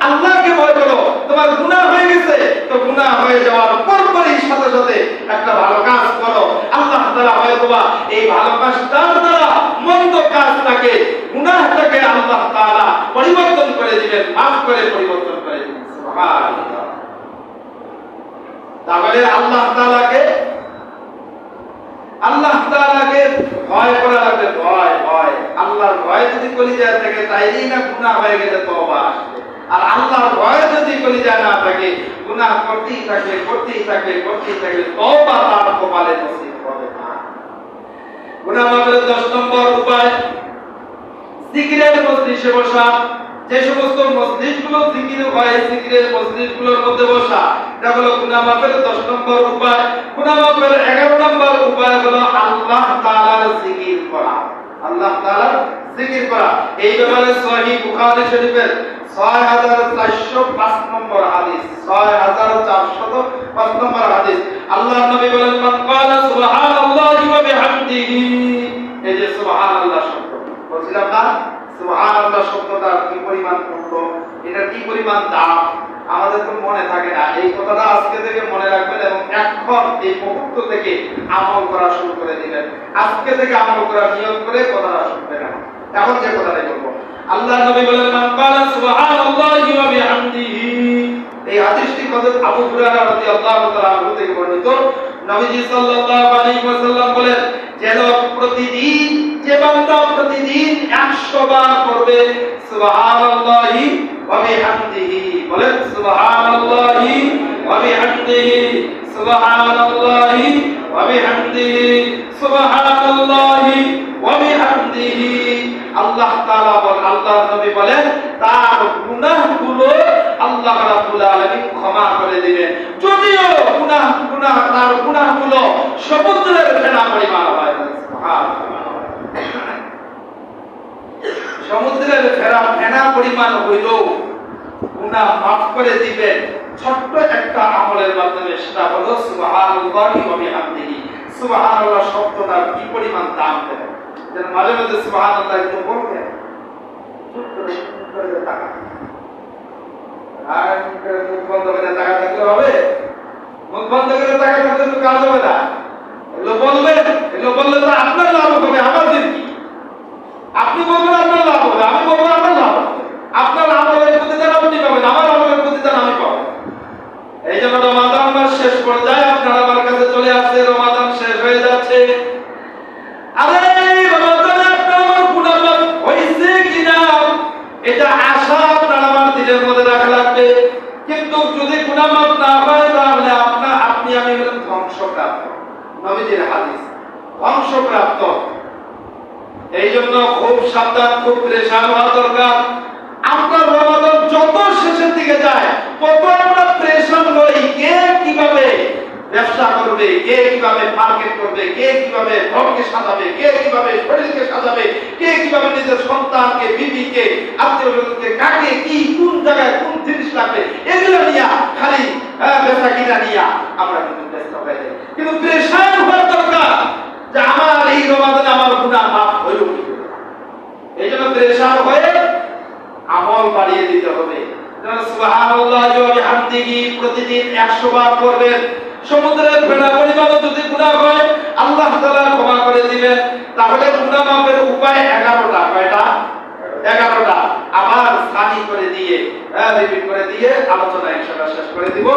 আল্লাহকে ভয় করো। তোমার গুনাহ হয়ে গেছে তো গুনাহ হয়ে যাওয়ার পূর্বেই সাথে সাথে একটা ভালো কাজ করো। আল্লাহ তাআলা হয়তোবা এই ভালো কাজটার দ্বারা মন্দ কাজটাকে গুনাহটাকে আল্লাহ তাআলা পরিবর্তন করে দিবেন, মাফ করে পরিবর্তন করে দিবেন। সুবহানাল্লাহ। তাহলে আল্লাহ তাআলাকে ভয় করা লাগবে। ভয় আল্লাহর ভয় যদি কলিজায় থাকে তাইলেই না গুনাহ হয়ে গেলে তওবা আসবে। আর আল্লাহর ভয় যদি কলিজায় না থাকে গুনাহ করতেই থাকবে তওবা তার কপালে নসিব হবে না। গুনাহ মাফের 10 নম্বর উপায় জিকিরের মজলিসে বসা। যে সমস্ত মজলিসগুলো জিকির হয় জিকিরের মজলিসগুলোর মধ্যে বসা, এটা হলো গুনাহ মাফের 10 নম্বর উপায়। গুনাহ মাফের 11 নম্বর উপায় হলো আল্লাহ তাআলার জিকির করা। আল্লাহ তাআলার জিকির করা। এই ব্যাপারে সহিহ বুখারী শরীফের 6405 নম্বর হাদিস, 6405 নম্বর হাদিস আল্লাহর নবী বলেন মান ক্বালা সুবহানাল্লাহি ওয়া বিহামদিহি। এই যে সুবহানাল্লাহ শব্দ বলছিলাম না, সুবহানাল্লাহ শব্দটার কি পরিমাণ মূল্য, এটা কি পরিমাণ দাম আমাদের তো মনে থাকে না। এই কথাটা আজকে থেকে মনে রাখবেন এবং এখন এই মুহূর্ত থেকে আমল করা শুরু করে দিবেন। আজকে থেকে আমল করার নিয়ত করে কথাটা শুনবেন। এখন যে কথাটাই বলবো, আল্লাহর নবী বলেন মান ক্বালা সুবহানাল্লাহি ওয়া বিহামদিহি। এই হাদিসটি হযরত আবু হুরায়রা রাদিয়াল্লাহু তাআলা আনহু থেকে বর্ণিত। নবীজি সাল্লাল্লাহু আলাইহি ওয়াসাল্লাম বলেন যে লোক প্রতিদিন, যে বান্দা প্রতিদিন 100 বার পড়বে সুবহানাল্লাহি ওয়া বিহামদিহি, বলেন সুবহানাল্লাহি ওয়া বিহামদিহি, সুবহানাল্লাহি ওয়া বিহামদিহি, সুবহানাল্লাহি ওয়া বিহামদিহি। আল্লাহ তাআলা বলেন, আল্লাহর নবী বলেন তার গুনাহগুলো আল্লাহ রাব্বুল আলামিন ক্ষমা করে দিবেন। যদিও তার গুনাহগুলো সমুদ্রের ফেনা পরিমাণ হয়। সুবহানাল্লাহ। সমুদ্রের ফেনা পরিমাণ হইলেও গুনাহ মাফ করে দিবেন ছোট্ট একটা আমলের মাধ্যমে। সেটা হলো সুবহানাল্লাহি ওয়া বিহামদিহি। সুবহানাল্লাহ শব্দটার কি পরিমাণ দাম দেন, যেন মাঝে মাঝে সুবহানাল্লাহ একটু বলবেন। আর মুখ বন্ধ করে টাকা থাকলে হবে? মুখ বন্ধ করে টাকা থাকলে তো কাজ হবে না। এগুলো বলবেন, এগুলো বললে তো আপনার লাভ হবে, আমাদের কি? আপনি বলবেন আপনার লাভ হবে, আমি বলবো আমার লাভ হবে। আপনার আমলের প্রতিদান আপনি পাবেন, আমার আমলের প্রতিদান আমি পাবো। এই জন্য রমাদান মাস শেষ পর্যায়ে আপনারা আমার কাছে চলে আসছে, রমাদান শেষ হয়ে যাচ্ছে। আরে রমাদানে আপনার আমার গুনাহ মাফ হইছে কিনা এটা আশা আপনার আমার দিলের মধ্যে রাখা লাগবে। কিন্তু যদি গুনাহ মাফ না হয় তাহলে আপনি আমি হলাম ধ্বংসপ্রাপ্ত। নবীজির হাদিস ধ্বংসপ্রাপ্ত। এই জন্য খুব সাবধান, খুব প্রেশার হওয়া দরকার। আপনার রমাদান যত শেষের দিকে যায় তত আমরা প্রেশার হই, কে কিভাবে ব্যবসা করবে, কে কিভাবে মার্কেট করবে, কে কিভাবে ঘরকে সাজাবে, কে কিভাবে শরীরকে সাজাবে, কে কিভাবে নিজের সন্তানকে, বিবিকে, আত্মীয়কে, কাকে কি কোন জায়গায় কোন জিনিস লাগবে, এগুলো নিয়ে খালি ব্যবসা কিনা নিয়ে আমরা কিন্তু ব্যস্ত হয়ে যাই। কিন্তু প্রেশার হওয়ার দরকার যে আমার এই রমাদানে আমার গুনাহ মাফ হইল। এই জন্য প্রেশার হয়ে আমল বাড়িয়ে দিতে হবে। সুবহানাল্লাহ ওয়া বিহামদিহি প্রতিদিন 100 বার করবেন। সমুদ্রের ফেনা পরিমাণও যদি গুনাহ হয় আল্লাহ তাআলা ক্ষমা করে দিবেন। তাহলে গুনাহ মাফের উপায় 11টা। কয়টা? 11টা। আবার সানি করে দিয়ে রিপিট করে দিয়ে আলোচনা ইনশাআল্লাহ শেষ করে দিব।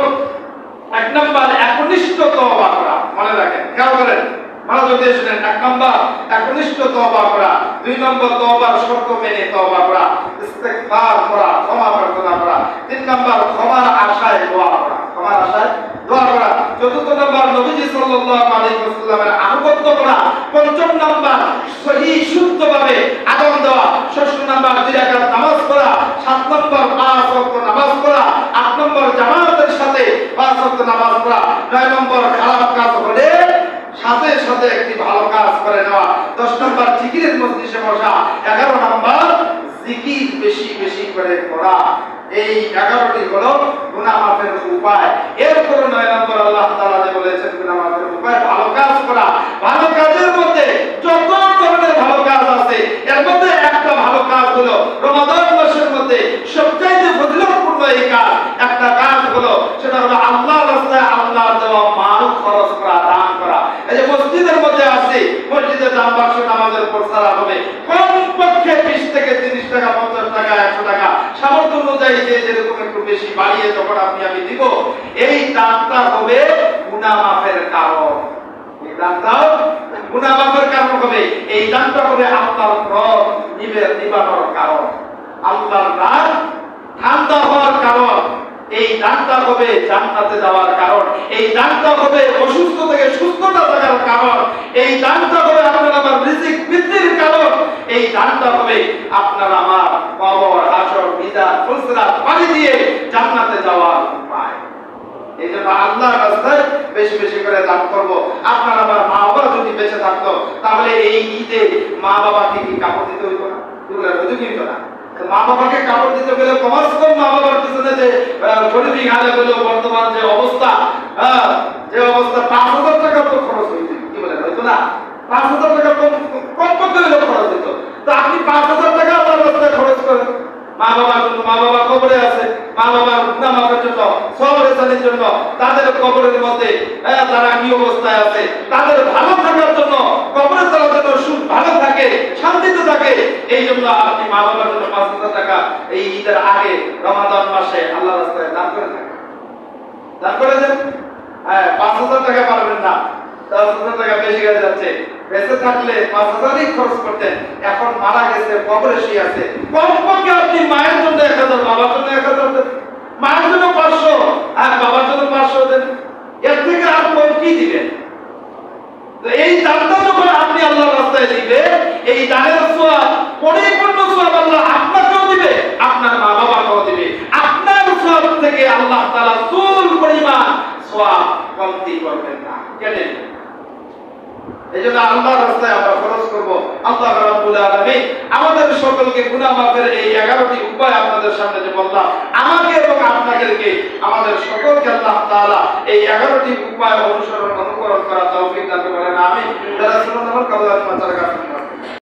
1 নাম্বার একনিষ্ঠ তওবা করা। মনে রাখেন, খেয়াল করেন, মনোযোগ দিয়ে শুনেন। 1 নাম্বার একনিষ্ঠ তওবা করা। 2 নম্বর তওবার শর্ত মেনে তওবা করা, ইস্তিগফার করা, ক্ষমা প্রার্থনা করা। 3 নাম্বার ক্ষমার আশায় দোয়া করা, ক্ষমার আশায় দোয়া করা। 4 নাম্বার নবীজি সাল্লাল্লাহু আলাইহি ওয়াসাল্লামের আনুগত্য করা। 5 নাম্বার সহিহ শুদ্ধভাবে আযান দেওয়া। 6 নাম্বার 2 রাকাত নামাজ পড়া। 7 নাম্বার 5 ওয়াক্ত নামাজ পড়া। 8 নাম্বার জামাতের সাথে 5 ওয়াক্ত নামাজ পড়া। 9 নম্বর খারাপ কাজ হলে সাথে সাথে একটি ভালো কাজ করে নেওয়া। 10 নম্বর জিকিরের মজলিসে বসা। 11 নম্বর জিকির বেশি বেশি করে করা। এই 11টি হলো গুনাহ মাফের উপায়। এরপর 9 নম্বর আল্লাহ তাআলা যে বলেছেন গুনাহ মাফের উপায় ভালো কাজ করা। ভালো কাজের মধ্যে যত ধরনের ভালো কাজ আছে এর মধ্যে একটা ভালো কাজ হলো রমাদান মাসের মধ্যে সবচেয়ে ফজিলতপূর্ণ এই কাজ। একটা কাজ হলো সেটা হলো আল্লাহর রাস্তায় আল্লাহর দেওয়া মাল খরচ করা, দান করা। এই যে মসজিদের মধ্যে আছে, মসজিদে দান বাক্স নামাজের প্রচার হবে। কমপক্ষে 20 থেকে 30 টাকা, 50 টাকা, 100 টাকা সামর্থ্য অনুযায়ী যে যেরকম একটু বেশি বাড়িয়ে যখন আমি দিব, এই দানটা হবে গুনাহ মাফের কারণ। এই দানটাও গুনাহ মাফের কারণ হবে। এই দানটা হবে আল্লাহর ক্রোধ নিবারণের কারণ, আল্লাহর রাগ ঠান্ডা হওয়ার কারণ। এই দানটা হবে জান্নাতে যাওয়ার কারণ। এই দানটা হবে অসুস্থ থেকে সুস্থতা থাকার কারণ। এই দানটা হবে আপনার আমার রিজিক বৃদ্ধির কারণ। এই দানটা হবে আপনার আমার কবর, হাসর, মিজান, ফুলসিরাত পানি দিয়ে জান্নাতে যাওয়ার উপায়। এই জন্য আল্লাহর রাস্তায় বেশি বেশি করে দান করব। আপনার আমার মা বাবা যদি বেঁচে থাকতো তাহলে এই ঈদে মা বাবাকে কি কাপড় দিতে হইতো না? হইতো না? মা বাবাকে কাপড় দিতে গেলে কমাস কম মা বাবার পিছনে যে গরিবি হালে গেল বর্তমান যে অবস্থা, যে অবস্থা 5,000 টাকা তো খরচ হইতো। কি বলেন, হইতো না? 5,000 টাকা কমপক্ষে হলেও খরচ হইতো। তো আপনি 5,000 টাকা আপনার রাস্তায় খরচ করেন মা বাবার জন্য। মা বাবা কবরে আছে, মা বাবার গুনাহ মাফের জন্য, সবরের জন্য, তাদের কবরের মধ্যে তারা কি অবস্থায় আছে তাদের ভালো থাকার জন্য, কবরে তারা যেন ভালো থাকে, শান্তিতে থাকে, এই জন্য আপনি মা বাবার জন্য 5,000 টাকা এই ঈদের আগে রমাদান মাসে আল্লাহর রাস্তায় দান করে থাকেন। দান করে দেন। 5,000 টাকা পারবেন না, 10,000 টাকা বেশি হয়ে যাচ্ছে। বেঁচে থাকলে 5,000ই খরচ করতেন, এখন মারা গেছে, কবরে শুয়ে আছে। কমপক্ষে আপনি মায়ের জন্য 1,000, বাবার জন্য 1,000 দেন, মায়ের জন্য 500 আর বাবার জন্য 500 দেন। এর থেকে আর কম কি দিবেন? তো এই দানটা যখন আপনি আল্লাহর রাস্তায় দিবেন, এই দানের সওয়াব, পরিপূর্ণ সওয়াব আল্লাহ আপনাকেও দিবে, আপনার মা বাবাকেও দিবে। আপনার সওয়াব থেকে আল্লাহ তাআলা চুল পরিমাণ সওয়াব কমতি করবেন না। কেন? এজন্য আল্লাহর রাস্তায় আমরা খরচ করব। আল্লাহ রাব্বুল আলামিন আমাদের সকলকে গুনাহ মাফের এই 11টি উপায় আপনাদের সামনে যে বললাম, আমাকে এবং আপনাদেরকে, আমাদের সকলকে আল্লাহ তাআলা এই 11টি উপায় অনুকরণ করার তৌফিক দান করেন। আমিন। যারা শুনুন আমার কাছে